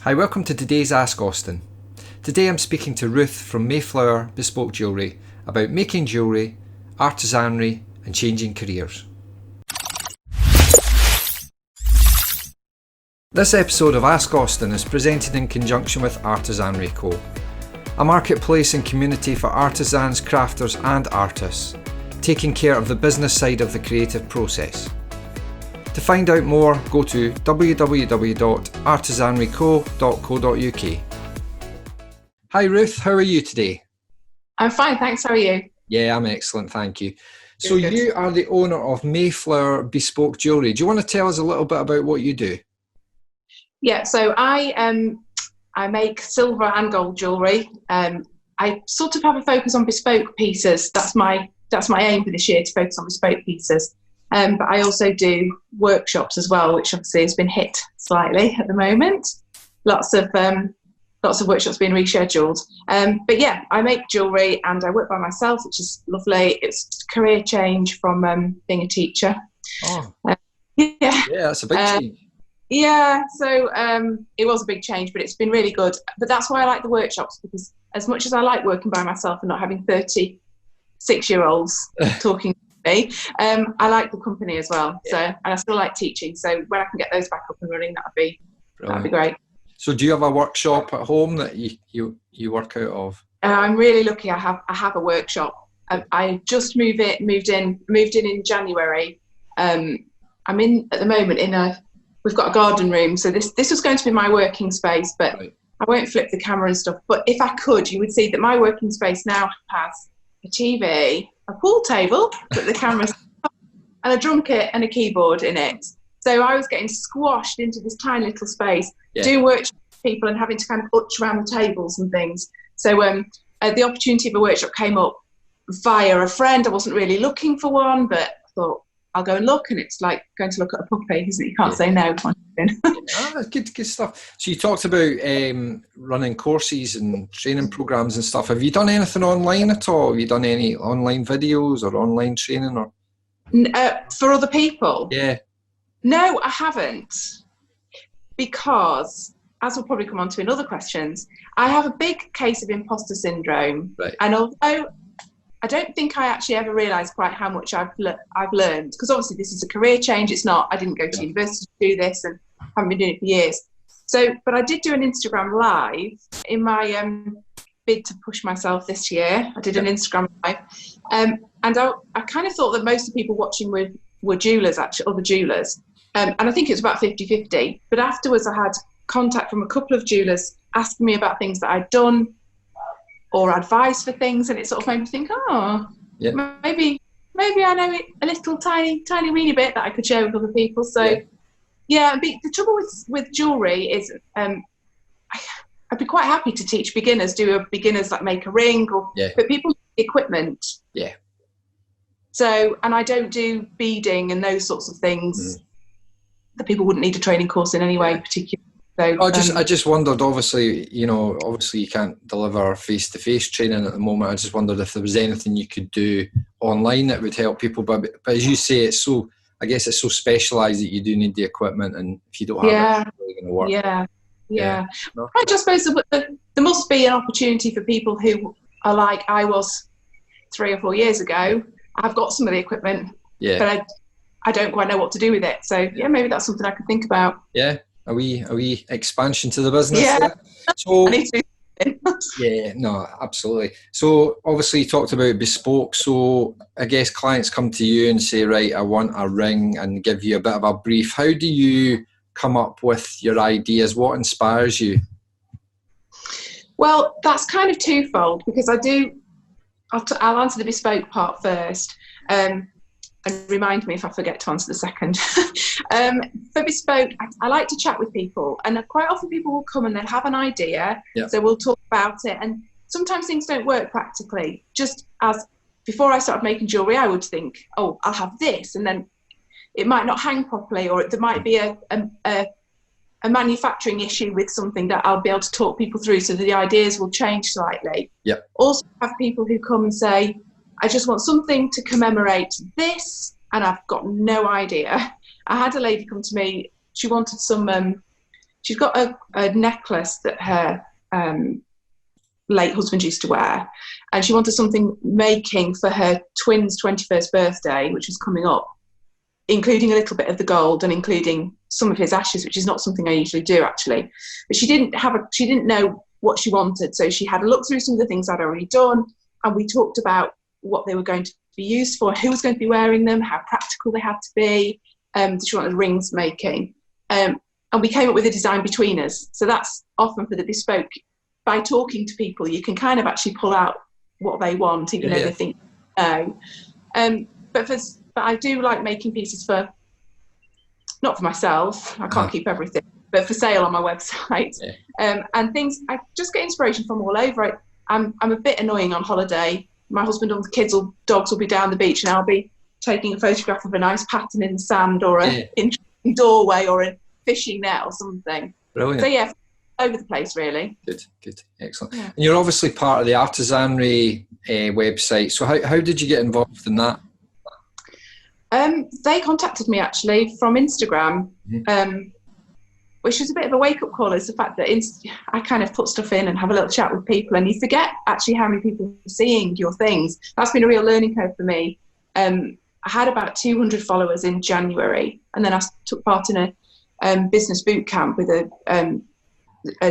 Hi, welcome to today's Ask Austin. Today I'm speaking to Ruth from Mayflower Bespoke Jewellery about making jewellery, artisanry and changing careers. This episode of Ask Austin is presented in conjunction with Artisanry Co, a marketplace and community for artisans, crafters and artists, taking care of the business side of the creative process. To find out more, go to www.artisanryco.co.uk. Hi Ruth, how are you today? I'm fine, thanks. How are you? Yeah, I'm excellent, thank you. So Good. You are the owner of Mayflower Bespoke Jewellery. Do you want to tell us a little bit about what you do? Yeah, so I make silver and gold jewellery. I sort of have a focus on bespoke pieces. That's my aim for this year, to focus on bespoke pieces. But I also do workshops as well, which obviously has been hit slightly at the moment. Lots of workshops being rescheduled. But yeah, I make jewellery and I work by myself, which is lovely. It's a career change from being a teacher. Oh, yeah, that's a big change. Yeah, so it was a big change, but it's been really good. But that's why I like the workshops, because as much as I like working by myself and not having 36-year-olds talking to me, I like the company as well. So, and I still like teaching. So when I can get those back up and running, that'd be great. So do you have a workshop at home that you work out of? I'm really lucky. I have a workshop. I just moved in in January. I'm in at the moment we've got a garden room, so this was going to be my working space, but right. I won't flip the camera and stuff. But if I could, you would see that my working space now has a TV, a pool table that the camera's and a drum kit and a keyboard in it. So I was getting squashed into this tiny little space, doing workshops with people and having to kind of utch around the tables and things. So the opportunity of a workshop came up via a friend. I wasn't really looking for one, but I thought, I'll go and look, and it's like going to look at a puppy, isn't it? You can't say no. Good stuff. So you talked about running courses and training programs and stuff. Have you done anything online at all? Have you done any online videos or online training or for other people? Yeah. No, I haven't, because as we'll probably come on to in other questions, I have a big case of imposter syndrome, right. And although I don't think I actually ever realised quite how much I've learned, because obviously this is a career change. It's not, I didn't go to university to do this and haven't been doing it for years. So, but I did do an Instagram live in my bid to push myself this year. I did an Instagram live. And I kind of thought that most of the people watching were jewellers, actually, other jewellers. And I think it was about 50-50. But afterwards I had contact from a couple of jewellers asking me about things that I'd done, or advice for things, and it sort of made me think, maybe I know it a little tiny weeny bit that I could share with other people. So the trouble with jewellery is I'd be quite happy to teach beginners, like make a ring, but people need equipment. Yeah. So, and I don't do beading and those sorts of things that people wouldn't need a training course in anyway, particularly. So, I just wondered, obviously you can't deliver face-to-face training at the moment. I just wondered if there was anything you could do online that would help people. But as you say, it's so specialised that you do need the equipment, and if you don't have it, it's really going to work. Yeah. I just suppose there must be an opportunity for people who are like I was 3 or 4 years ago. I've got some of the equipment, but I don't quite know what to do with it. So maybe that's something I could think about. Yeah. A wee expansion to the business. Yeah. So, I need to. Yeah, no, absolutely. So obviously you talked about bespoke. So I guess clients come to you and say, right, I want a ring, and give you a bit of a brief. How do you come up with your ideas? What inspires you? Well, that's kind of twofold, because I'll answer the bespoke part first. And remind me if I forget to answer the second. For bespoke, I like to chat with people, and quite often people will come and they'll have an idea, so we'll talk about it, and sometimes things don't work practically. Just as before I started making jewellery, I would think, I'll have this, and then it might not hang properly, or there might be a manufacturing issue with something that I'll be able to talk people through, so the ideas will change slightly. Also have people who come and say, I just want something to commemorate this, and I've got no idea. I had a lady come to me, she wanted some she's got a necklace that her late husband used to wear, and she wanted something making for her twins' 21st birthday, which was coming up, including a little bit of the gold and including some of his ashes, which is not something I usually do, actually. But she didn't know what she wanted, so she had a look through some of the things I'd already done, and we talked about what they were going to be used for, who was going to be wearing them, how practical they had to be. She wanted rings making, and we came up with a design between us. So that's often for the bespoke. By talking to people, you can kind of actually pull out what they want, even though they think no. But I do like making pieces not for myself. I can't keep everything, but for sale on my website. And things, I just get inspiration from all over. I'm a bit annoying on holiday. My husband and the dogs will be down the beach, and I'll be taking a photograph of a nice pattern in the sand, or an interesting doorway, or a fishing net or something. Brilliant. So yeah, over the place, really. Good, excellent. Yeah. And you're obviously part of the Artisanry website. So how did you get involved in that? They contacted me actually from Instagram, which was a bit of a wake-up call. Is the fact that I kind of put stuff in and have a little chat with people, and you forget actually how many people are seeing your things. That's been a real learning curve for me. I had about 200 followers in January, and then I took part in a business boot camp with the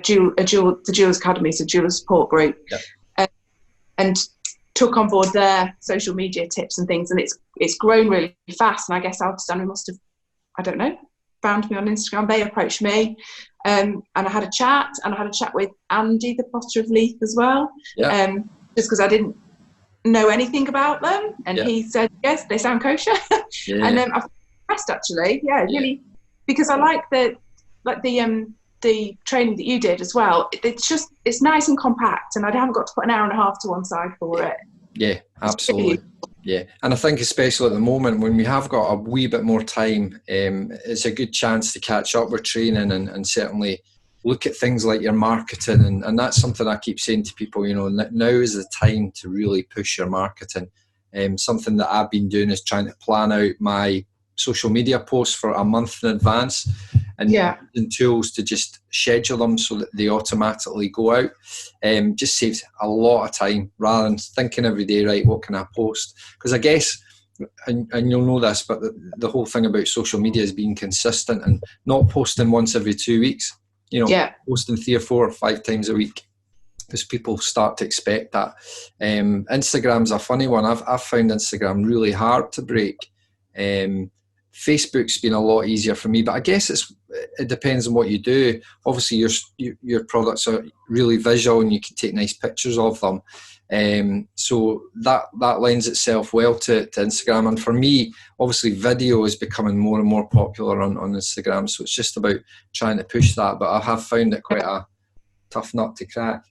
Jewellers Academy, so Jeweller Support Group, and took on board their social media tips and things, and it's grown really fast. And I guess Artisanry must have, I don't know, found me on Instagram. They approached me, and I had a chat, with Andy, the potter of Leith, as well, just because I didn't know anything about them, and he said yes, they sound kosher. And then I was impressed, actually, really, because I like the training that you did as well. It's nice and compact, and I haven't got to put an hour and a half to one side for it. Yeah, absolutely. Yeah, and I think especially at the moment when we have got a wee bit more time, it's a good chance to catch up with training and certainly look at things like your marketing, and that's something I keep saying to people, now is the time to really push your marketing. Something that I've been doing is trying to plan out my social media posts for a month in advance, and using tools to just schedule them so that they automatically go out. Just saves a lot of time rather than thinking every day, right, what can I post? Because I guess, and you'll know this, but the whole thing about social media is being consistent and not posting once every 2 weeks, posting 3 or 4 or 5 times a week, because people start to expect that. Instagram's a funny one. I've found Instagram really hard to break. Facebook's been a lot easier for me, but I guess it depends on what you do. Obviously your products are really visual and you can take nice pictures of them, so that lends itself well to Instagram. And for me, obviously video is becoming more and more popular on Instagram, so it's just about trying to push that, but I have found it quite a tough nut to crack.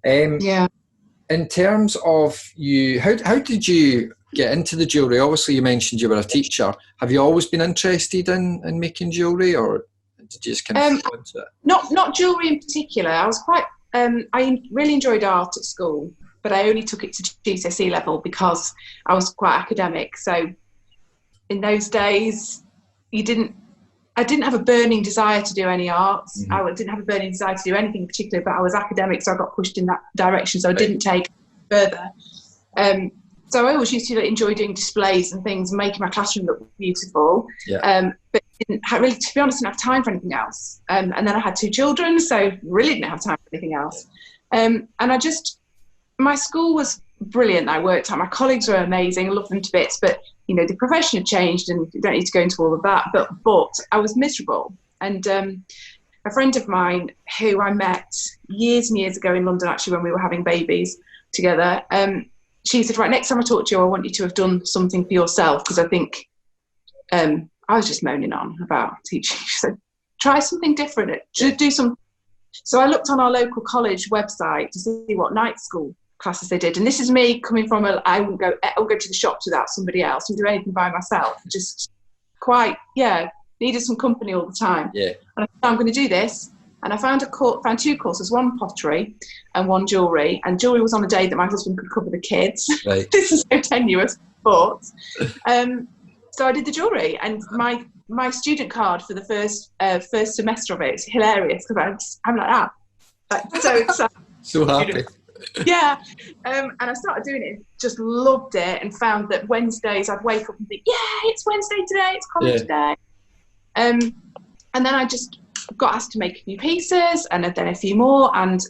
In terms of you, how did you get into the jewellery? Obviously you mentioned you were a teacher. Have you always been interested in making jewellery, or did you just kind of fall into it? Not jewellery in particular. I was quite I really enjoyed art at school, but I only took it to GCSE level because I was quite academic. So in those days I didn't have a burning desire to do any arts. I didn't have a burning desire to do anything particular, but I was academic, so I got pushed in that direction, so I didn't take it further. So I always used to enjoy doing displays and things, making my classroom look beautiful. But didn't really, to be honest, didn't have time for anything else. And then I had 2 children, so really didn't have time for anything else. And my school was brilliant that I worked at. My colleagues were amazing, I loved them to bits, but the profession had changed, and you don't need to go into all of that. But I was miserable. And a friend of mine who I met years and years ago in London, actually, when we were having babies together, she said, right, next time I talk to you, I want you to have done something for yourself, because I think I was just moaning on about teaching. She said, try something different, do some. So I looked on our local college website to see what night school classes they did. And this is me coming from I wouldn't go to the shops without somebody else, and do anything by myself. Just quite, needed some company all the time. And I thought, I'm going to do this. And I found 2 courses, one pottery and one jewellery. And jewellery was on a day that my husband could cover the kids. Right. This is so tenuous, but so I did the jewellery. And my my student card for the first semester of it. It's hilarious because I'm like that, like, so excited. So happy. Yeah, and I started doing it, just loved it, and found that Wednesdays I'd wake up and think, yeah, it's Wednesday today, it's college today. And then I just got asked to make a few pieces, and then a few more, and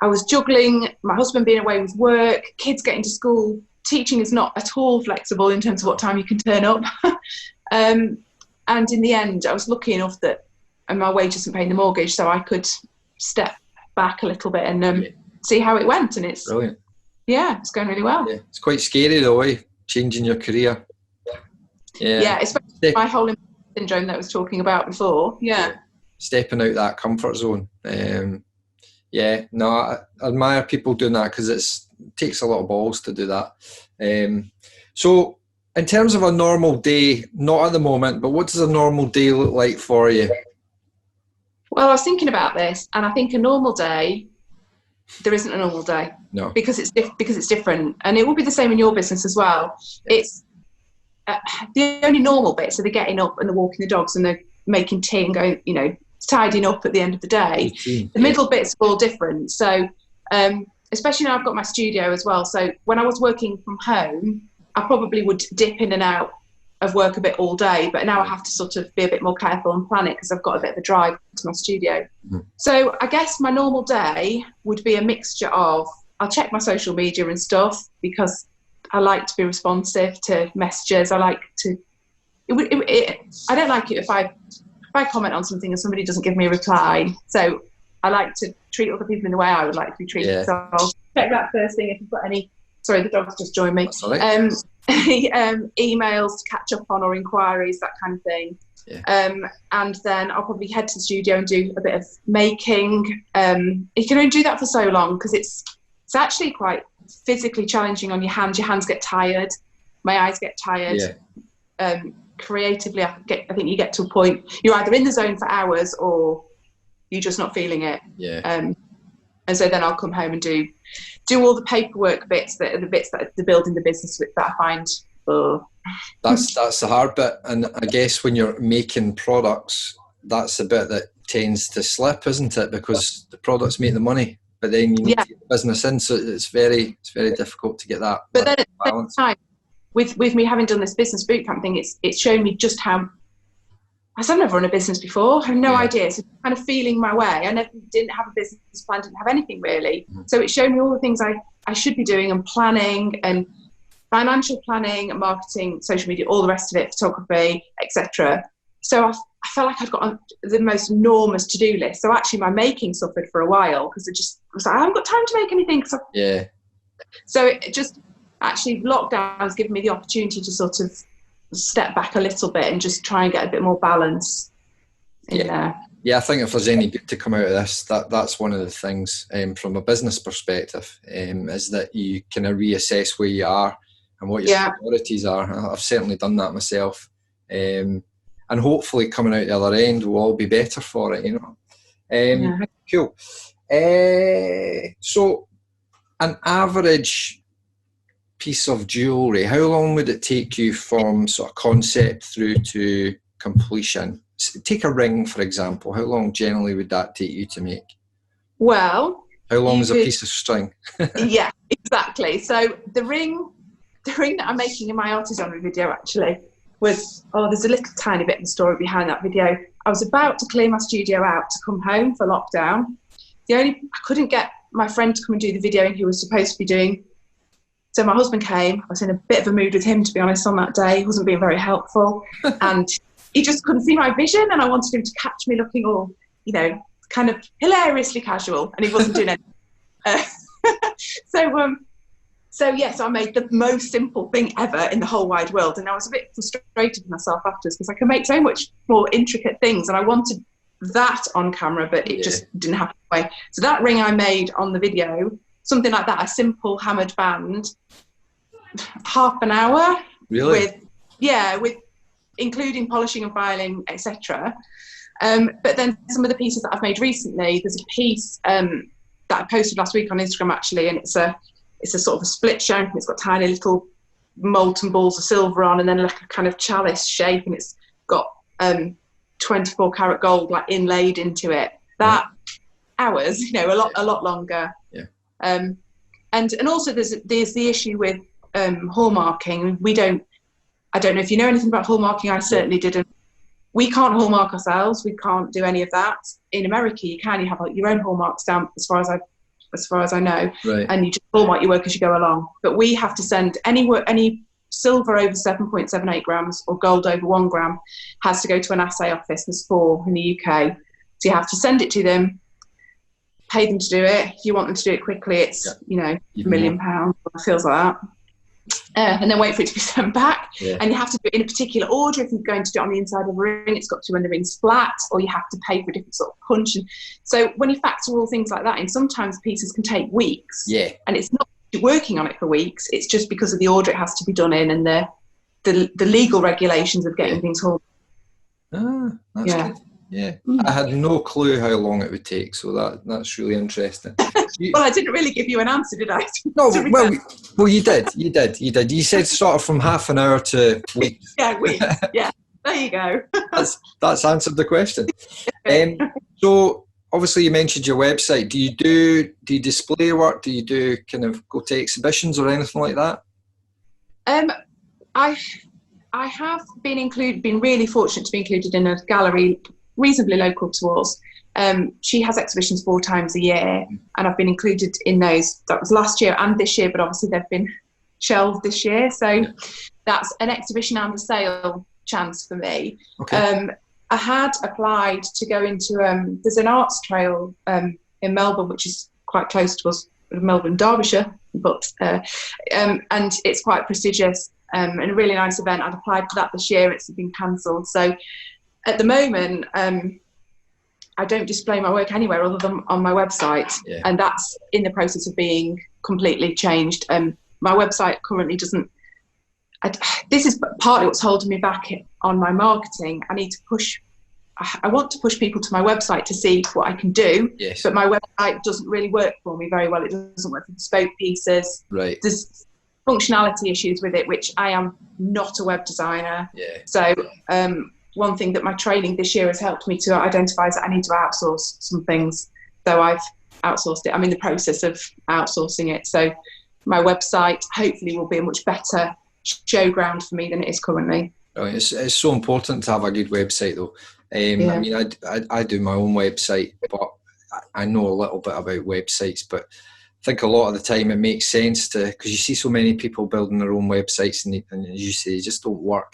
I was juggling my husband being away with work, kids getting to school. Teaching is not at all flexible in terms of what time you can turn up. And in the end, I was lucky enough that my wage isn't paying the mortgage, so I could step back a little bit and see how it went. And it's brilliant. Yeah, it's going really well. Yeah. It's quite scary though, changing your career. Yeah, especially my whole syndrome that I was talking about before. Yeah. Stepping out that comfort zone. I admire people doing that because it takes a lot of balls to do that. So in terms of a normal day, not at the moment, but what does a normal day look like for you? Well, I was thinking about this, and I think a normal day, there isn't a normal day. No. Because it's different, and it will be the same in your business as well. It's the only normal bits are the getting up and the walking the dogs and the making tea and going, tidying up at the end of the day. The middle bits are all different. So especially now I've got my studio as well. So when I was working from home, I probably would dip in and out of work a bit all day, but now I have to sort of be a bit more careful and plan it because I've got a bit of a drive to my studio. So I guess my normal day would be a mixture of, I'll check my social media and stuff because I like to be responsive to messages. I like to, I don't like it if I comment on something and somebody doesn't give me a reply. So I like to treat other people in the way I would like to be treated. So I'll check that first thing if you've got any. Sorry, the dog's just joined me. Emails to catch up on or inquiries, that kind of thing. And then I'll probably head to the studio and do a bit of making. You can only do that for so long because it's actually quite physically challenging on your hands. Your hands get tired. My eyes get tired. Creatively, I think you get to a point you're either in the zone for hours or you're just not feeling it. And so then I'll come home and do all the paperwork bits that are the bits that are building the business with that I find. That's the hard bit, and I guess when you're making products, that's the bit that tends to slip, isn't it? Because the products make the money, but then you need to get the business in, so it's very difficult to get that. But then at the balance. same time, with me having done this business bootcamp thing, it's shown me just how. I've never run a business before. I have no idea. So kind of feeling my way. I didn't have a business plan, didn't have anything really. So it showed me all the things I should be doing and planning and financial planning and marketing, social media, all the rest of it, photography, etc. So I felt like I'd got the most enormous to-do list. So actually my making suffered for a while because I was like, I haven't got time to make anything. So it just actually lockdown has given me the opportunity to sort of step back a little bit and just try and get a bit more balance in there. Yeah, I think if there's any good to come out of this, that's one of the things from a business perspective, is that you kind of reassess where you are and what your priorities are. I've certainly done that myself. And hopefully coming out the other end we'll all be better for it, Cool. So an average piece of jewellery, how long would it take you from sort of concept through to completion? Take a ring, for example. How long generally would that take you to make? Well, how long is a piece of string? Yeah, exactly. So the ring that I'm making in my artisanry video actually was, there's a little tiny bit of the story behind that video. I was about to clear my studio out to come home for lockdown. I couldn't get my friend to come and do the video he was supposed to be doing. So my husband came. I was in a bit of a mood with him, to be honest, on that day. He wasn't being very helpful. And he just couldn't see my vision. And I wanted him to catch me looking all, kind of hilariously casual. And he wasn't doing it. So I made the most simple thing ever in the whole wide world. And I was a bit frustrated with myself afterwards because I can make so much more intricate things. And I wanted that on camera, but it just didn't happen that way. So that ring I made on the video, something like that, a simple hammered band, half an hour. Really? With including polishing and filing, etc. But then some of the pieces that I've made recently, there's a piece that I posted last week on Instagram actually, and it's a sort of a split shank, and it's got tiny little molten balls of silver on, and then like a kind of chalice shape, and it's got 24 karat gold like inlaid into it. That hours, a lot longer. Yeah. And also there's the issue with hallmarking. I don't know if you know anything about hallmarking. I certainly didn't. We can't hallmark ourselves. We can't do any of that. In America, you can. You have your own hallmark stamp, as far as I know, right. and you just hallmark your work as you go along. But we have to send any silver over 7.78 grams or gold over 1 gram has to go to an assay office. There's 4 in the UK, so you have to send it to them, pay them to do it. If you want them to do it quickly, it's £1 million. It feels like that. And then wait for it to be sent back. Yeah. And you have to do it in a particular order. If you're going to do it on the inside of a ring, it's got to be when the ring's flat, or you have to pay for a different sort of punch. And so when you factor all things like that in, sometimes pieces can take weeks. Yeah. And it's not working on it for weeks. It's just because of the order it has to be done in, and the legal regulations of getting things home. That's good. Yeah. I had no clue how long it would take, so that's really interesting. Well, I didn't really give you an answer, did I? No, well, you did. You said sort of from half an hour to weeks. Yeah, weeks. Yeah, there you go. That's answered the question. So obviously you mentioned your website. Do you display work? Do you do kind of go to exhibitions or anything like that? I have been really fortunate to be included in a gallery reasonably local to us. She has exhibitions 4 times a year, and I've been included in those. That was last year and this year, but obviously they've been shelved this year. So that's an exhibition and a sale chance for me. Okay. I had applied to go into, there's an arts trail in Melbourne, which is quite close to us, Melbourne, Derbyshire, but and it's quite prestigious and a really nice event. I'd applied for that this year. It's been cancelled. So at the moment, I don't display my work anywhere other than on my website, and that's in the process of being completely changed. My website currently doesn't. This is partly what's holding me back on my marketing. I want to push people to my website to see what I can do, but my website doesn't really work for me very well. It doesn't work for bespoke pieces. Right. There's functionality issues with it, which I am not a web designer. Yeah. So one thing that my training this year has helped me to identify is that I need to outsource some things. So I've outsourced it. I'm in the process of outsourcing it. So my website hopefully will be a much better showground for me than it is currently. Oh, it's so important to have a good website though. I mean, I do my own website, but I know a little bit about websites, but I think a lot of the time it makes sense because you see so many people building their own websites and as you say, they just don't work.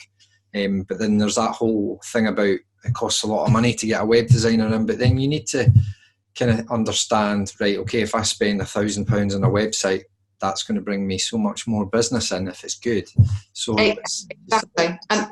But then there's that whole thing about it costs a lot of money to get a web designer in, but then you need to kind of understand, right, okay, if I spend £1,000 on a website, that's going to bring me so much more business in if it's good. So exactly. And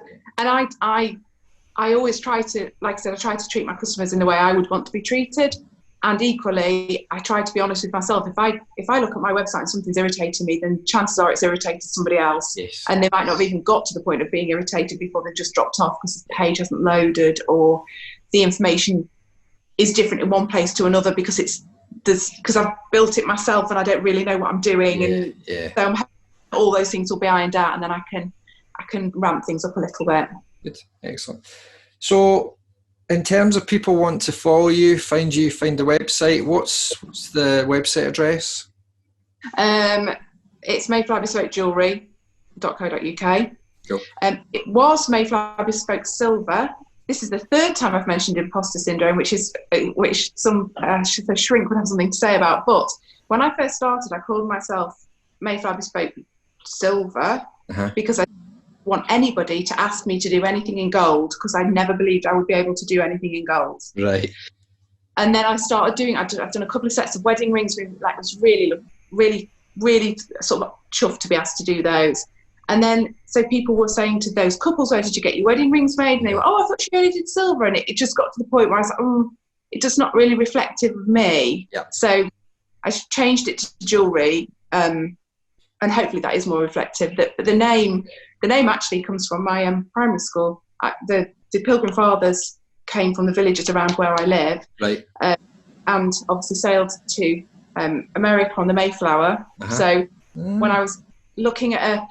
I always try to, like I said, I try to treat my customers in the way I would want to be treated. And equally, I try to be honest with myself. If I look at my website and something's irritating me, then chances are it's irritated somebody else. Yes. And they might not have even got to the point of being irritated before they've just dropped off because the page hasn't loaded or the information is different in one place to another because I've built it myself and I don't really know what I'm doing. So all those things will be ironed out, and then I can ramp things up a little bit. Good, excellent. So, in terms of people want to follow you, find the website, what's the website address? It's Mayflower Bespoke Jewellery.co.uk. Cool. It was Mayflower Bespoke Silver. This is the 3rd time I've mentioned imposter syndrome, which some shrink would have something to say about. But when I first started, I called myself Mayflower Bespoke Silver because I didn't want anybody to ask me to do anything in gold because I never believed I would be able to do anything in gold. Right. And then I started doing. I've done a couple of sets of wedding rings. Like, was really, really, really sort of chuffed to be asked to do those. And then, so people were saying to those couples, where did you get your wedding rings made? And they were, I thought she only did silver. And it just got to the point where I was like, it's just not really reflective of me. Yeah. So I changed it to jewellery, and hopefully that is more reflective. But the name actually comes from my primary school. The Pilgrim Fathers came from the villages around where I live. Right. And obviously sailed to America on the Mayflower. So when I was looking at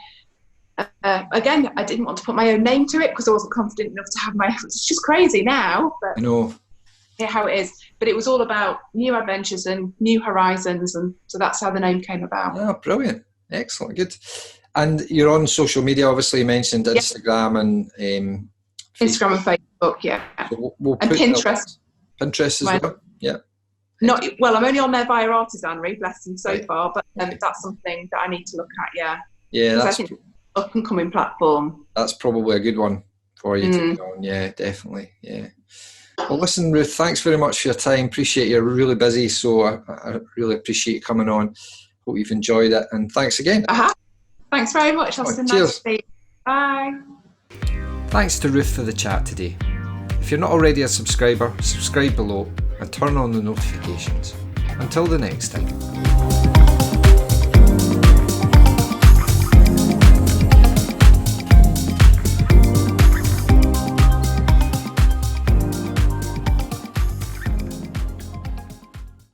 again, I didn't want to put my own name to it because I wasn't confident enough to have my own. It's just crazy now, but I know. Yeah, how it is. But it was all about new adventures and new horizons, and so that's how the name came about. Oh, brilliant. Excellent. Good. And you're on social media, obviously. You mentioned Instagram and Instagram and Facebook, yeah. So we'll and put Pinterest. Pinterest as well? Yeah. Well, I'm only on there via artisanry, bless them, so Right. far, but that's something that I need to look at, yeah. Yeah, Because I think it's an up-and-coming platform. that's probably a good one for you to be on. Yeah, definitely. Yeah. Well, listen, Ruth, thanks very much for your time. Appreciate you're really busy, so I really appreciate you coming on. Hope you've enjoyed it, and thanks again. Thanks very much. Austin. Cheers. Nice to see you. Bye. Thanks to Ruth for the chat today. If you're not already a subscriber, subscribe below and turn on the notifications. Until the next time.